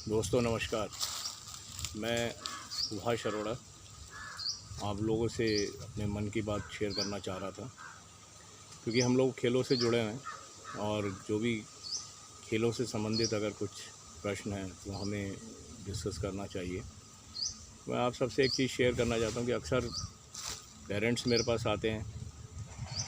दोस्तों नमस्कार। मैं सुभाष अरोड़ा आप लोगों से अपने मन की बात शेयर करना चाह रहा था, क्योंकि हम लोग खेलों से जुड़े हैं और जो भी खेलों से संबंधित अगर कुछ प्रश्न हैं तो हमें डिस्कस करना चाहिए। मैं आप सबसे एक चीज़ शेयर करना चाहता हूँ कि अक्सर पेरेंट्स मेरे पास आते हैं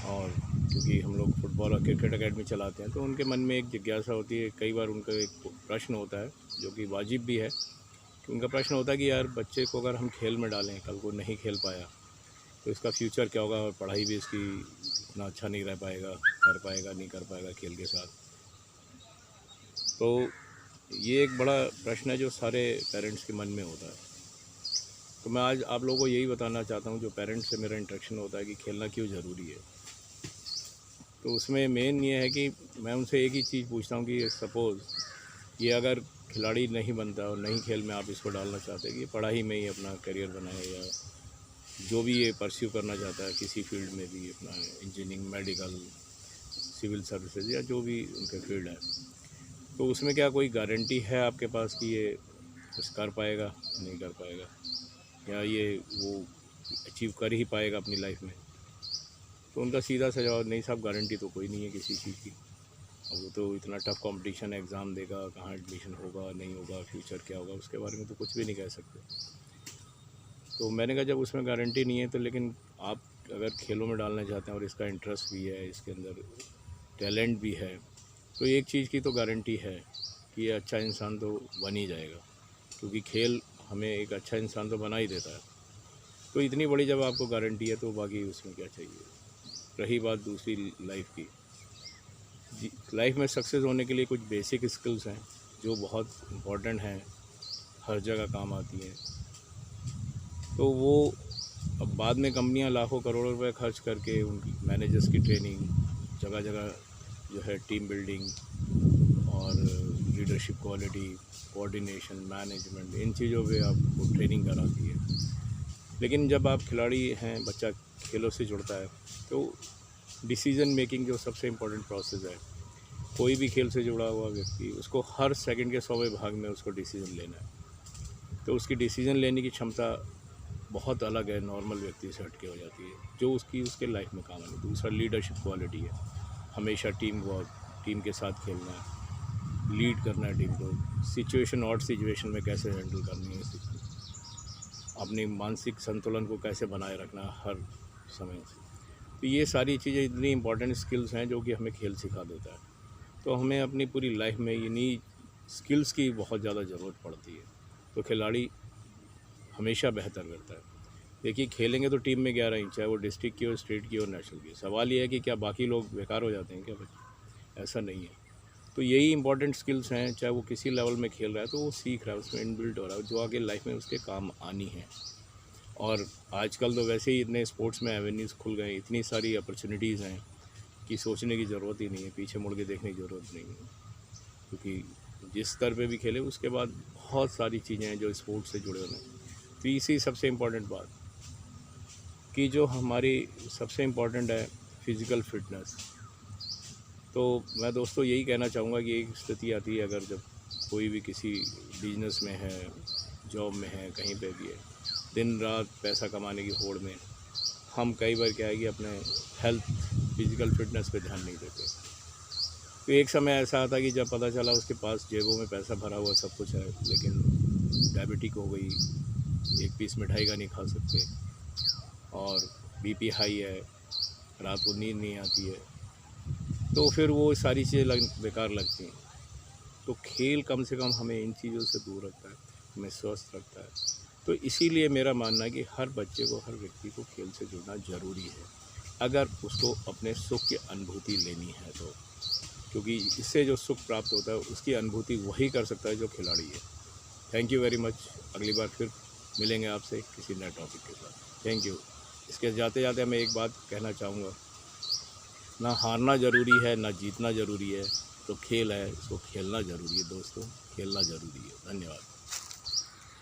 और क्योंकि हम लोग फुटबॉल और क्रिकेट एकेडमी चलाते हैं तो उनके मन में एक जिज्ञासा होती है। कई बार उनका एक प्रश्न होता है जो कि वाजिब भी है कि उनका प्रश्न होता है कि यार बच्चे को अगर हम खेल में डालें, कल को नहीं खेल पाया तो इसका फ्यूचर क्या होगा और पढ़ाई भी इसकी इतना अच्छा नहीं रह पाएगा, कर पाएगा नहीं कर पाएगा खेल के साथ। तो ये एक बड़ा प्रश्न है जो सारे पेरेंट्स के मन में होता है। तो मैं आज आप लोगों को यही बताना चाहता हूँ, जो पेरेंट्स से मेरा इंटरेक्शन होता है कि खेलना क्यों ज़रूरी है। तो उसमें मेन ये है कि मैं उनसे एक ही चीज़ पूछता हूँ कि सपोज़ ये अगर खिलाड़ी नहीं बनता और नहीं खेल में आप इसको डालना चाहते हैं कि पढ़ाई में ही अपना करियर बनाए या जो भी ये परस्यू करना चाहता है किसी फील्ड में भी, अपना इंजीनियरिंग, मेडिकल, सिविल सर्विसेज या जो भी उनके फील्ड है, तो उसमें क्या कोई गारंटी है आपके पास कि ये कुछ कर पाएगा नहीं कर पाएगा, या ये वो अचीव कर ही पाएगा अपनी लाइफ में? तो उनका सीधा सा जवाब, नहीं साहब, गारंटी तो कोई नहीं है किसी चीज़ की। अब वो तो इतना टफ़ कंपटीशन है, एग्ज़ाम देगा, कहाँ एडमिशन होगा नहीं होगा, फ्यूचर क्या होगा, उसके बारे में तो कुछ भी नहीं कह सकते। तो मैंने कहा जब उसमें गारंटी नहीं है तो लेकिन आप अगर खेलों में डालना चाहते हैं और इसका इंटरेस्ट भी है, इसके अंदर टैलेंट भी है, तो एक चीज़ की तो गारंटी है कि ये अच्छा इंसान तो बन ही जाएगा, क्योंकि खेल हमें एक अच्छा इंसान तो बना ही देता है। तो इतनी बड़ी जब आपको गारंटी है तो बाकी उसमें क्या चाहिए। रही बात दूसरी लाइफ की, लाइफ में सक्सेस होने के लिए कुछ बेसिक स्किल्स हैं जो बहुत इम्पोर्टेंट हैं, हर जगह काम आती हैं। तो वो अब बाद में कंपनियां लाखों करोड़ों रुपए खर्च करके उनकी मैनेजर्स की ट्रेनिंग, जगह जगह जो है टीम बिल्डिंग और लीडरशिप क्वालिटी, कोऑर्डिनेशन, मैनेजमेंट, इन चीज़ों पे आपको ट्रेनिंग कराती है। लेकिन जब आप खिलाड़ी हैं, बच्चा खेलों से जुड़ता है, तो डिसीज़न मेकिंग जो सबसे इम्पोर्टेंट प्रोसेस है, कोई भी खेल से जुड़ा हुआ व्यक्ति, उसको हर सेकंड के 100वें भाग में उसको डिसीज़न लेना है। तो उसकी डिसीज़न लेने की क्षमता बहुत अलग है, नॉर्मल व्यक्ति से हटके हो जाती है, जो उसके लाइफ में काम आनी। दूसरा लीडरशिप क्वालिटी है, हमेशा टीम वर्क, टीम के साथ खेलना है, लीड करना है टीम को, सिचुएशन, ऑड सिचुएशन में कैसे हैंडल करनी है, अपनी मानसिक संतुलन को कैसे बनाए रखना है हर समय से। तो ये सारी चीज़ें इतनी इंपॉर्टेंट स्किल्स हैं जो कि हमें खेल सिखा देता है। तो हमें अपनी पूरी लाइफ में इन्हीं स्किल्स की बहुत ज़्यादा ज़रूरत पड़ती है, तो खिलाड़ी हमेशा बेहतर करता है। देखिए, खेलेंगे तो टीम में 11 इंच, चाहे वो डिस्ट्रिक्ट की हो, स्टेट की हो, नेशनल की। सवाल ये है कि क्या बाकी लोग बेकार हो जाते हैं क्या बच्चे? ऐसा नहीं है। तो यही इंपॉर्टेंट स्किल्स हैं, चाहे वो किसी लेवल में खेल रहा है तो वो सीख रहा है, उसमें इनबिल्ट हो रहा है, जो आगे लाइफ में उसके काम आनी है। और आजकल तो वैसे ही इतने स्पोर्ट्स में एवेन्यूज़ खुल गए, इतनी सारी अपॉर्चुनिटीज़ हैं कि सोचने की ज़रूरत ही नहीं है, पीछे मुड़ के देखने की ज़रूरत नहीं है। क्योंकि जिस स्तर पे भी खेले उसके बाद बहुत सारी चीज़ें हैं जो स्पोर्ट्स से जुड़े हुए हैं। तो इसी सबसे इम्पोर्टेंट बात कि जो हमारी सबसे इम्पोर्टेंट है, फिज़िकल फिटनेस। तो मैं दोस्तों यही कहना चाहूँगा कि एक स्थिति आती है, अगर जब कोई भी किसी बिजनेस में है, जॉब में है, कहीं पे भी है, दिन रात पैसा कमाने की होड़ में हम कई बार क्या है कि अपने हेल्थ, फिज़िकल फिटनेस पे ध्यान नहीं देते। तो एक समय ऐसा आता कि जब पता चला उसके पास जेबों में पैसा भरा हुआ सब कुछ है, लेकिन डायबिटिक हो गई, एक पीस मिठाई का नहीं खा सकते, और बीपी हाई है, रात को नींद नहीं आती है, तो फिर वो सारी चीज़ें बेकार लगती हैं। तो खेल कम से कम हमें इन चीज़ों से दूर रखता है, हमें स्वस्थ रखता है। तो इसीलिए मेरा मानना है कि हर बच्चे को, हर व्यक्ति को खेल से जुड़ना ज़रूरी है, अगर उसको अपने सुख की अनुभूति लेनी है तो। क्योंकि इससे जो सुख प्राप्त होता है उसकी अनुभूति वही कर सकता है जो खिलाड़ी है। Thank you very much. अगली बार फिर मिलेंगे आपसे किसी नए टॉपिक के साथ। Thank you. इसके जाते जाते मैं एक बात कहना चाहूँगा, ना हारना ज़रूरी है, ना जीतना ज़रूरी है। तो खेल है, इसको खेलना ज़रूरी है दोस्तों, खेलना ज़रूरी है। धन्यवाद।